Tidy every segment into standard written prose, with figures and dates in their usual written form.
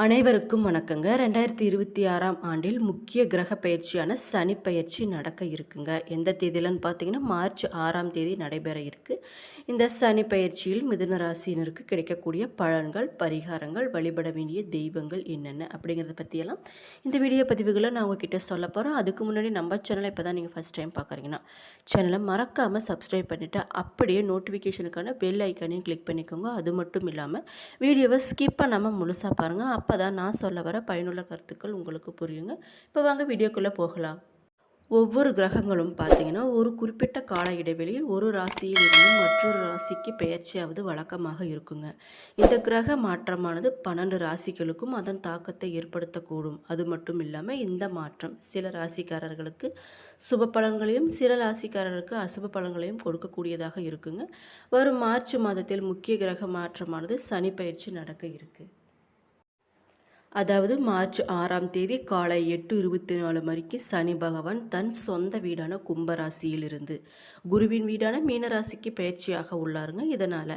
அனைவருக்கும் வணக்கங்க. 2026ஆம் ஆண்டில் முக்கிய கிரக பயிற்சியான சனி பயிற்சி நடக்க இருக்குங்க. எந்த தேதியிலன்னு பார்த்தீங்கன்னா, மார்ச் 6ஆம் தேதி நடைபெற இருக்கு. இந்த சனி பயிற்சியில் மிதுன ராசியினருக்கு கிடைக்கக்கூடிய பலன்கள், பரிகாரங்கள், வழிபட வேண்டிய தெய்வங்கள் என்னென்ன அப்படிங்கிறத பற்றியெல்லாம் இந்த வீடியோ பதிவுகளை நான் உங்ககிட்ட சொல்ல போகிறேன். அதுக்கு முன்னாடி நம்ம சேனலை இப்போ தான் நீங்கள் ஃபஸ்ட் டைம் பார்க்குறீங்கன்னா, சேனலை மறக்காமல் சப்ஸ்கிரைப் பண்ணிவிட்டு அப்படியே நோட்டிஃபிகேஷனுக்கான பெல் ஐக்கானையும் கிளிக் பண்ணிக்கோங்க. அது மட்டும் இல்லாமல் வீடியோவை ஸ்கிப் பண்ணாமல் முழுசாக பாருங்கள். அப்போ தான் நான் சொல்ல வர பயனுள்ள கருத்துக்கள் உங்களுக்கு புரியுங்க. இப்போ வாங்க வீடியோக்குள்ளே போகலாம். ஒவ்வொரு கிரகங்களும் பார்த்தீங்கன்னா ஒரு குறிப்பிட்ட கால இடைவெளியில் ஒரு ராசியில் இருந்து மற்றொரு ராசிக்கு பெயர்ச்சியாவது வழக்கமாக இருக்குங்க. இந்த கிரக மாற்றமானது 12 ராசிகளுக்கும் அதன் தாக்கத்தை ஏற்படுத்தக்கூடும். அது மட்டும் இல்லாமல் இந்த மாற்றம் சில ராசிக்காரர்களுக்கு சுப பலன்களையும் சில ராசிக்காரர்களுக்கு அசுப பலன்களையும் கொடுக்கக்கூடியதாக இருக்குங்க. வரும் மார்ச் மாதத்தில் முக்கிய கிரக மாற்றமானது சனி பயிற்சி நடக்க இருக்குது. அதாவது மார்ச் 6ஆம் தேதி காலை 8:24 மணிக்கு சனி பகவான் தன் சொந்த வீடான கும்பராசியிலிருந்து குருவின் வீடான மீனராசிக்கு பயிற்சியாக உள்ளாருங்க. இதனால்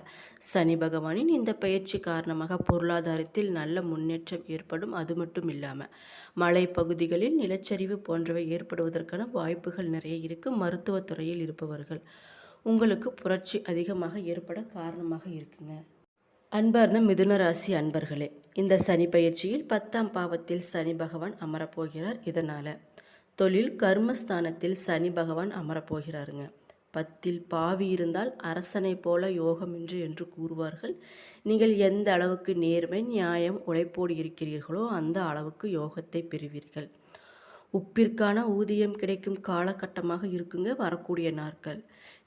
சனி பகவானின் இந்த பயிற்சி காரணமாக பொருளாதாரத்தில் நல்ல முன்னேற்றம் ஏற்படும். அது மட்டும் இல்லாமல் மலைப்பகுதிகளில் நிலச்சரிவு போன்றவை ஏற்படுவதற்கான வாய்ப்புகள் நிறைய இருக்குது. மருத்துவத்துறையில் இருப்பவர்கள் உங்களுக்கு புரட்சி அதிகமாக ஏற்பட காரணமாக இருக்குங்க. அன்பார்ந்த மிதுன ராசி அன்பர்களே, இந்த சனி பயிற்சியில் 10ஆம் பாவத்தில் சனி பகவான் அமரப்போகிறார். இதனால் தொழில் கர்மஸ்தானத்தில் சனி பகவான் அமரப்போகிறாருங்க. 10ல் பாவி இருந்தால் அரசனை போல யோகமின்றி என்று கூறுவார்கள். நீங்கள் எந்த அளவுக்கு நேர்மை நியாயம் உழைப்போடு இருக்கிறீர்களோ அந்த அளவுக்கு யோகத்தை பெறுவீர்கள். உப்பிற்கான ஊதியம் கிடைக்கும் காலகட்டமாக இருக்குங்க வரக்கூடிய நாட்கள்.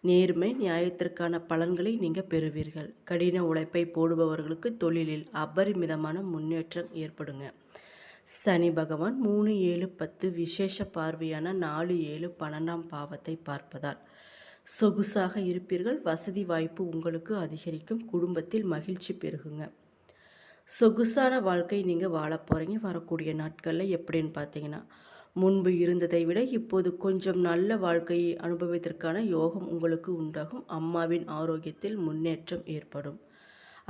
நேர்மை நியாயத்திற்கான பலன்களை நீங்கள் பெறுவீர்கள். கடின உழைப்பை போடுபவர்களுக்கு தொழிலில் அபரிமிதமான முன்னேற்றம் ஏற்படுங்க. சனி பகவான் 3, 7, 10 விசேஷ பார்வையான 4, 7, 12ஆம் பாவத்தை பார்ப்பதால் சொகுசாக இருப்பீர்கள். வசதி வாய்ப்பு உங்களுக்கு அதிகரிக்கும். குடும்பத்தில் மகிழ்ச்சி பெருகுங்க. சொகுசான வாழ்க்கை நீங்கள் வாழ போகிறீங்க வரக்கூடிய நாட்களில். எப்படின்னு பார்த்தீங்கன்னா, முன்பு இருந்ததை விட இப்போது கொஞ்சம் நல்ல வாழ்க்கையை அனுபவிப்பதற்கான யோகம் உங்களுக்கு உண்டாகும். அம்மாவின் ஆரோக்கியத்தில் முன்னேற்றம் ஏற்படும்.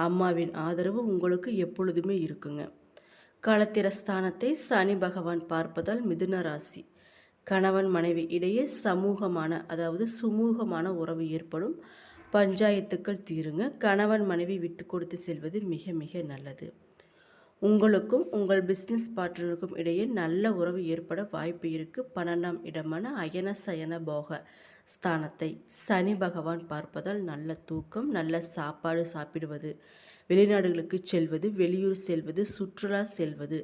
அம்மாவின் ஆதரவு உங்களுக்கு எப்பொழுதுமே இருக்குங்க. களத்திரஸ்தானத்தை சனி பகவான் பார்ப்பதால் மிதுன ராசி கணவன் மனைவி இடையே சுமூகமான உறவு ஏற்படும். பஞ்சாயத்துக்கள் தீருங்க. கணவன் மனைவி விட்டு கொடுத்து செல்வது மிக மிக நல்லது. உங்களுக்கும் உங்கள் பிஸ்னஸ் பார்ட்னருக்கும் இடையே நல்ல உறவு ஏற்பட வாய்ப்பு இருக்குது. 12ஆம் இடமான அயன சயன போக ஸ்தானத்தை சனி பகவான் பார்ப்பதால் நல்ல தூக்கம், நல்ல சாப்பாடு சாப்பிடுவது, வெளிநாடுகளுக்கு செல்வது, வெளியூர் செல்வது, சுற்றுலா செல்வது,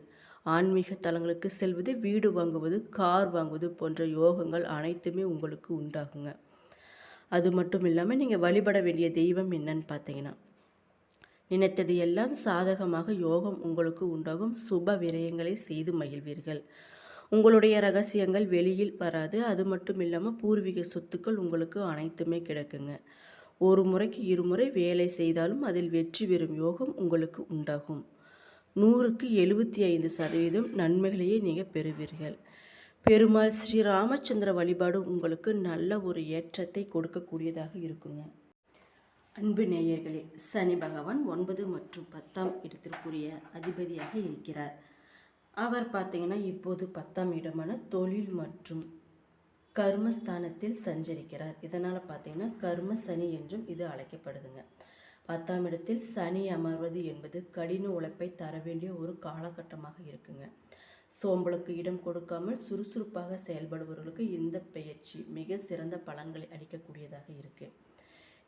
ஆன்மீக தலங்களுக்கு செல்வது, வீடு வாங்குவது, கார் வாங்குவது போன்ற யோகங்கள் அனைத்துமே உங்களுக்கு உண்டாகுங்க. அது மட்டும் இல்லாமல் நீங்கள் வழிபட வேண்டிய தெய்வம் என்னன்னு பார்த்தீங்கன்னா, நினைத்தது எல்லாம் சாதகமாக யோகம் உங்களுக்கு உண்டாகும். சுப விரயங்களை செய்து மகிழ்வீர்கள். உங்களுடைய ரகசியங்கள் வெளியில் வராது. அது மட்டும் இல்லாமல் பூர்வீக சொத்துக்கள் உங்களுக்கு அனைத்துமே கிடைக்குங்க. ஒரு முறைக்கு இருமுறை வேலை செய்தாலும் அதில் வெற்றி பெறும் யோகம் உங்களுக்கு உண்டாகும். 100க்கு 75% நன்மைகளையே நீங்கள் பெறுவீர்கள். பெருமாள் ஸ்ரீ ராமச்சந்திர வழிபாடு உங்களுக்கு நல்ல ஒரு ஏற்றத்தை கொடுக்கக்கூடியதாக இருக்குங்க. அன்பு நேயர்களே, சனி பகவான் 9 மற்றும் 10ஆம் இடத்திற்குரிய அதிபதியாக இருக்கிறார். அவர் பார்த்தீங்கன்னா இப்போது 10ஆம் இடமான தொழில் மற்றும் கர்மஸ்தானத்தில் சஞ்சரிக்கிறார். இதனால் பார்த்தீங்கன்னா கர்ம சனி என்றும் இது அழைக்கப்படுதுங்க. 10ஆம் இடத்தில் சனி அமர்வது என்பது கடின உழைப்பை தர வேண்டிய ஒரு காலகட்டமாக இருக்குங்க. சோம்பலுக்கு இடம் கொடுக்காமல் சுறுசுறுப்பாக செயல்படுபவர்களுக்கு இந்த பயிற்சி மிக சிறந்த பலன்களை அளிக்கக்கூடியதாக இருக்குது.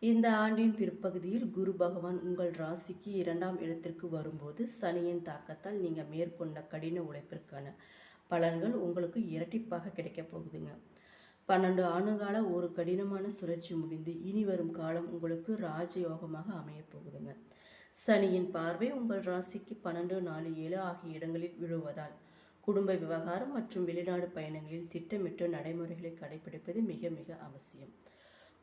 இந்த ஆண்டின் பிற்பகுதியில் குரு பகவான் உங்கள் ராசிக்கு 2ஆம் இடத்திற்கு வரும்போது சனியின் தாக்கத்தால் நீங்கள் மேற்கொண்ட கடின உழைப்பிற்கான பலன்கள் உங்களுக்கு இரட்டிப்பாக கிடைக்க போகுதுங்க. 12 ஆண்டுகால ஒரு கடினமான சுழற்சி முடிந்து இனி வரும் காலம் உங்களுக்கு ராஜயோகமாக அமையப் போகுதுங்க. சனியின் பார்வை உங்கள் ராசிக்கு 12, 4, 7 ஆகிய இடங்களில் விழுவதால் குடும்ப விவகாரம் மற்றும் வெளிநாடு பயணங்களில் திட்டமிட்டு நடைமுறைகளை கடைபிடிப்பது மிக மிக அவசியம்.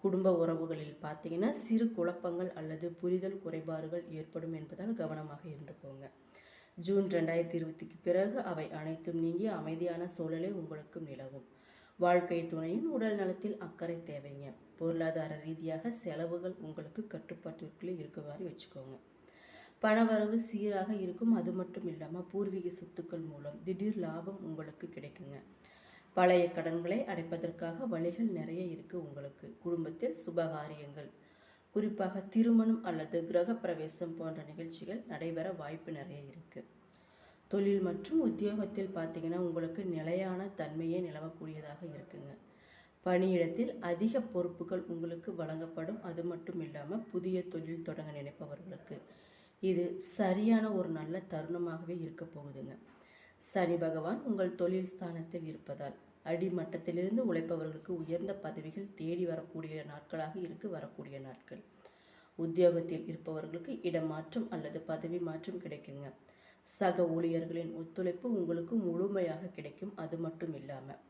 குடும்ப உறவுகளில் பார்த்தீங்கன்னா சிறு குழப்பங்கள் அல்லது புரிதல் குறைபாடுகள் ஏற்படும் என்பதால் கவனமாக இருந்துக்கோங்க. ஜூன் 2020க்கு பிறகு அவை அனைத்தும் நீங்கி அமைதியான சூழலை உங்களுக்கு நிலவும். வாழ்க்கை துணையின் உடல் நலத்தில் அக்கறை தேவைங்க. பொருளாதார ரீதியாக செலவுகள் உங்களுக்கு கட்டுப்பாட்டிற்குள்ளே இருக்குமாறு வச்சுக்கோங்க. பணவரவு சீராக இருக்கும். அது மட்டும் இல்லாமல் பூர்வீக சொத்துக்கள் மூலம் திடீர் லாபம் உங்களுக்கு கிடைக்குங்க. பழைய கடன்களை அடைப்பதற்காக வழிகள் நிறைய இருக்குது உங்களுக்கு. குடும்பத்தில் சுபகாரியங்கள், குறிப்பாக திருமணம் அல்லது கிரக பிரவேசம் போன்ற நிகழ்ச்சிகள் நடைபெற வாய்ப்பு நிறைய இருக்குது. தொழில் மற்றும் உத்தியோகத்தில் பார்த்தீங்கன்னா உங்களுக்கு நிலையான தன்மையே நிலவக்கூடியதாக இருக்குங்க. பணியிடத்தில் அதிக பொறுப்புகள் உங்களுக்கு வழங்கப்படும். அது மட்டும் இல்லாமல் புதிய தொழில் தொடங்க நினைப்பவர்களுக்கு இது சரியான ஒரு நல்ல தருணமாகவே இருக்க போகுதுங்க. சனி பகவான் உங்கள் தொழில் ஸ்தானத்தில் இருப்பதால் அடிமட்டத்திலிருந்து உழைப்பவர்களுக்கு உயர்ந்த பதவிகள் தேடி வரக்கூடிய நாட்களாக வரக்கூடிய நாட்கள். உத்தியோகத்தில் இருப்பவர்களுக்கு இடமாற்றம் அல்லது பதவி மாற்றம் கிடைக்குங்க. சக ஊழியர்களின் ஒத்துழைப்பு உங்களுக்கு முழுமையாக கிடைக்கும். அது மட்டும் இல்லாமல்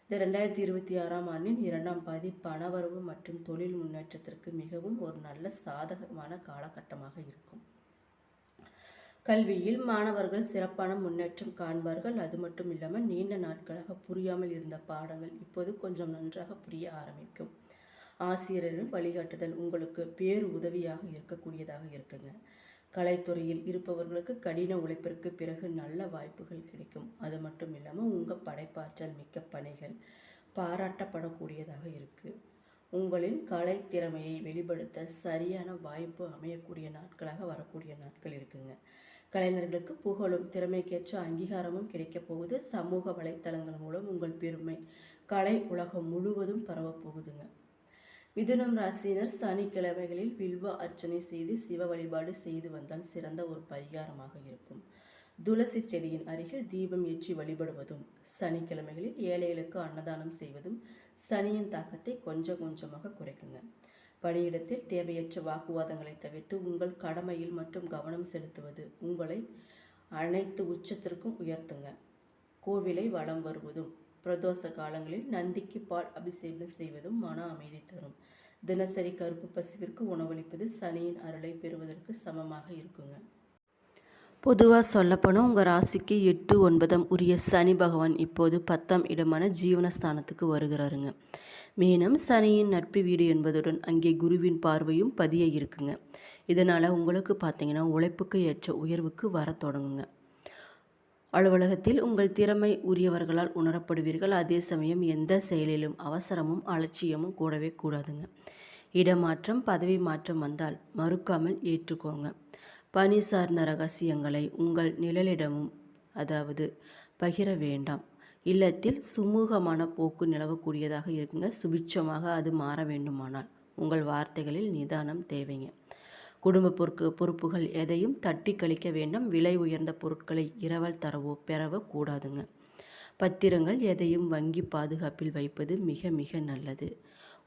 இந்த 2026ஆம் ஆண்டின் 2ஆம் பாதி பணவரவு மற்றும் தொழில் முன்னேற்றத்திற்கு மிகவும் ஒரு நல்ல சாதகமான காலகட்டமாக இருக்கும். கல்வியில் மாணவர்கள் சிறப்பான முன்னேற்றம் காண்பார்கள். அது மட்டும் இல்லாமல் நீண்ட நாட்களாக புரியாமல் இருந்த பாடங்கள் இப்போது கொஞ்சம் நன்றாக புரிய ஆரம்பிக்கும். ஆசிரியரின் வழிகாட்டுதல் உங்களுக்கு பேரு உதவியாக இருக்கக்கூடியதாக இருக்குங்க. கலைத்துறையில் இருப்பவர்களுக்கு கடின உழைப்பிற்கு பிறகு நல்ல வாய்ப்புகள் கிடைக்கும். அது மட்டும் இல்லாமல் உங்கள் படைப்பாற்றல் மிக்க பணிகள் பாராட்டப்படக்கூடியதாக இருக்குது. உங்களின் கலை திறமையை வெளிப்படுத்த சரியான வாய்ப்பு அமையக்கூடிய நாட்களாக வரக்கூடிய நாட்கள் இருக்குங்க. கலைஞர்களுக்கு புகழும் திறமைக்கேற்ற அங்கீகாரமும் கிடைக்க போகுது. சமூக வலைத்தளங்கள் மூலம் உங்கள் பெருமை கலை உலகம் முழுவதும் பரவப்போகுதுங்க. மிதுனம் ராசியினர் சனிக்கிழமைகளில் வில்வ அர்ச்சனை செய்து சிவ வழிபாடு செய்து வந்தால் சிறந்த ஒரு பரிகாரமாக இருக்கும். துளசி செடியின் அருகில் தீபம் ஏற்றி வழிபடுவதும், சனிக்கிழமைகளில் ஏழைகளுக்கு அன்னதானம் செய்வதும் சனியின் தாக்கத்தை கொஞ்சம் கொஞ்சமாக குறைக்குங்க. பணியிடத்தில் தேவையற்ற வாக்குவாதங்களை தவிர்த்து உங்கள் கடமையில் மட்டும் கவனம் செலுத்துவது உங்களை அனைத்து உச்சத்திற்கும் உயர்த்துங்க. கோவிலை வலம் வருவதும் பிரதோஷ காலங்களில் நந்திக்கு பால் அபிஷேகம் செய்வதும் மன அமைதி தரும். தினசரி கருப்பு பசுவிற்கு உணவளிப்பது சனியின் அருளை பெறுவதற்கு சமமாக இருக்குங்க. பொதுவாக சொல்லப்போனால் உங்கள் ராசிக்கு 8, 9 உரிய சனி பகவான் இப்போது 10ஆம் இடமான ஜீவனஸ்தானத்துக்கு வருகிறாருங்க. மீனம் சனியின் நட்பு வீடு என்பதுடன் அங்கே குருவின் பார்வையும் பதிய இருக்குங்க. இதனால் உங்களுக்கு பார்த்தீங்கன்னா உழைப்புக்கு ஏற்ற உயர்வுக்கு வர தொடங்குங்க. அலுவலகத்தில் உங்கள் திறமை உரியவர்களால் உணரப்படுவீர்கள். அதே சமயம் எந்த செயலிலும் அவசரமும் அலட்சியமும் கூடவே கூடாதுங்க. இடமாற்றம் பதவி மாற்றம் வந்தால் மறுக்காமல் ஏற்றுக்கோங்க. பணி சார்ந்த ரகசியங்களை உங்கள் நிழலிடமும் பகிர வேண்டாம். இல்லத்தில் சுமூகமான போக்கு நிலவக்கூடியதாக இருக்குங்க. சுபிட்சமாக அது மாற வேண்டுமானால் உங்கள் வார்த்தைகளில் நிதானம் தேவைங்க. குடும்ப பொறுப்புகள் எதையும் தட்டி கழிக்க வேண்டாம். விலை உயர்ந்த பொருட்களை இரவல் தரவோ பெறவோ கூடாதுங்க. பத்திரங்கள் எதையும் வங்கி பாதுகாப்பில் வைப்பது மிக மிக நல்லது.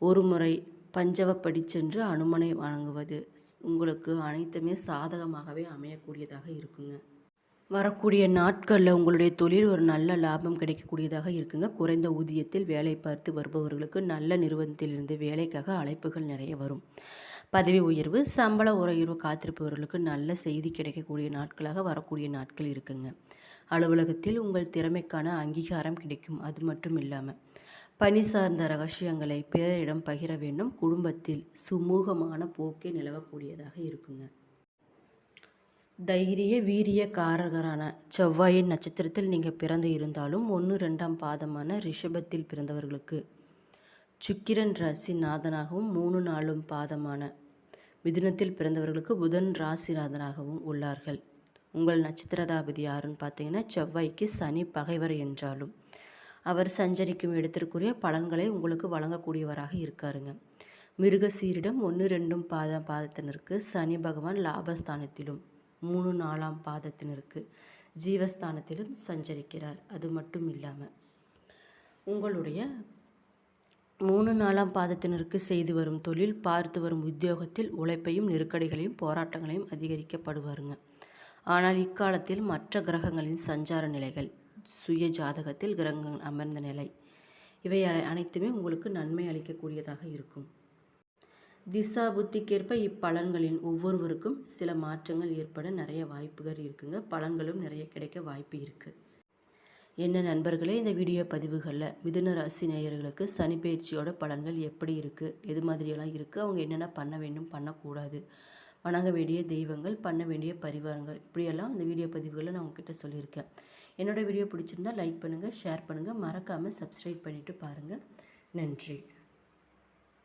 ஒரு முறை பஞ்சவப்படி சென்று அனுமனை வழங்குவது உங்களுக்கு அனைத்துமே சாதகமாகவே அமையக்கூடியதாக இருக்குங்க. வரக்கூடிய நாட்களில் உங்களுடைய தொழில் ஒரு நல்ல லாபம் கிடைக்கக்கூடியதாக இருக்குங்க. குறைந்த ஊதியத்தில் வேலை பார்த்து வருபவர்களுக்கு நல்ல நிறுவனத்திலிருந்து வேலைக்காக அழைப்புகள் நிறைய வரும். பதவி உயர்வு சம்பள உயர்வு காத்திருப்பவர்களுக்கு நல்ல செய்தி கிடைக்கக்கூடிய நாட்களாக வரக்கூடிய நாட்கள் இருக்குங்க. அலுவலகத்தில் உங்கள் திறமைக்கான அங்கீகாரம் கிடைக்கும். அது மட்டும் இல்லாமல் பணி சார்ந்த ரகசியங்களை பிறரிடம் பகிர வேண்டும். குடும்பத்தில் சுமூகமான போக்கே நிலவக்கூடியதாக இருக்குங்க. தைரிய வீரிய காரகரான செவ்வாயின் நட்சத்திரத்தில் நீங்கள் பிறந்து இருந்தாலும் 1, 2ஆம் பாதமான ரிஷபத்தில் பிறந்தவர்களுக்கு சுக்கிரன் ராசி நாதனாகவும் 3, 4 பாதமான மிதுனத்தில் பிறந்தவர்களுக்கு புதன் ராசிநாதனாகவும் உள்ளார்கள். உங்கள் நட்சத்திரதாபதி யாருன்னு பார்த்தீங்கன்னா செவ்வாய்க்கு சனி பகைவர் என்றாலும் அவர் சஞ்சரிக்கும் இடத்திற்குரிய பலன்களை உங்களுக்கு வழங்கக்கூடியவராக இருக்காருங்க. மிருகசீரிடம் 1, 2 பாதத்தினருக்கு சனி பகவான் லாபஸ்தானத்திலும் 3, 4ஆம் பாதத்தினருக்கு ஜீவஸ்தானத்திலும் சஞ்சரிக்கிறார். அது மட்டும் இல்லாமல் உங்களுடைய 3, 4ஆம் பாதத்தினருக்கு செய்து வரும் தொழில் பார்த்து வரும் உத்தியோகத்தில் உழைப்பையும் நெருக்கடிகளையும் போராட்டங்களையும் அதிகரிக்கப்படுவாருங்க. ஆனால் இக்காலத்தில் மற்ற கிரகங்களின் சஞ்சார நிலைகள், சுய ஜாதகத்தில் கிரகங்கள் அமர்ந்த நிலை, இவை அனைத்துமே உங்களுக்கு நன்மை அளிக்கக்கூடியதாக இருக்கும். திசா புத்திக்கேற்ப இப்பலன்களின் ஒவ்வொருவருக்கும் சில மாற்றங்கள் ஏற்பட நிறைய வாய்ப்புகள் இருக்குங்க. பலன்களும் நிறைய கிடைக்க வாய்ப்பு இருக்குது. என்ன நண்பர்களே, இந்த வீடியோ பதிவுகளில் மிதுன ராசி நேயர்களுக்கு சனி பயிற்சியோட பலன்கள் எப்படி இருக்குது, எது மாதிரியெல்லாம் இருக்குது, அவங்க என்னென்ன பண்ண வேண்டும் பண்ணக்கூடாது, வணங்க வேண்டிய தெய்வங்கள், பண்ண வேண்டிய பரிகாரங்கள், இப்படியெல்லாம் இந்த வீடியோ பதிவுகளை நான் உங்ககிட்ட சொல்லியிருக்கேன். என்னோடய வீடியோ பிடிச்சிருந்தா லைக் பண்ணுங்கள், ஷேர் பண்ணுங்கள், மறக்காமல் சப்ஸ்கிரைப் பண்ணிவிட்டு பாருங்கள். நன்றி.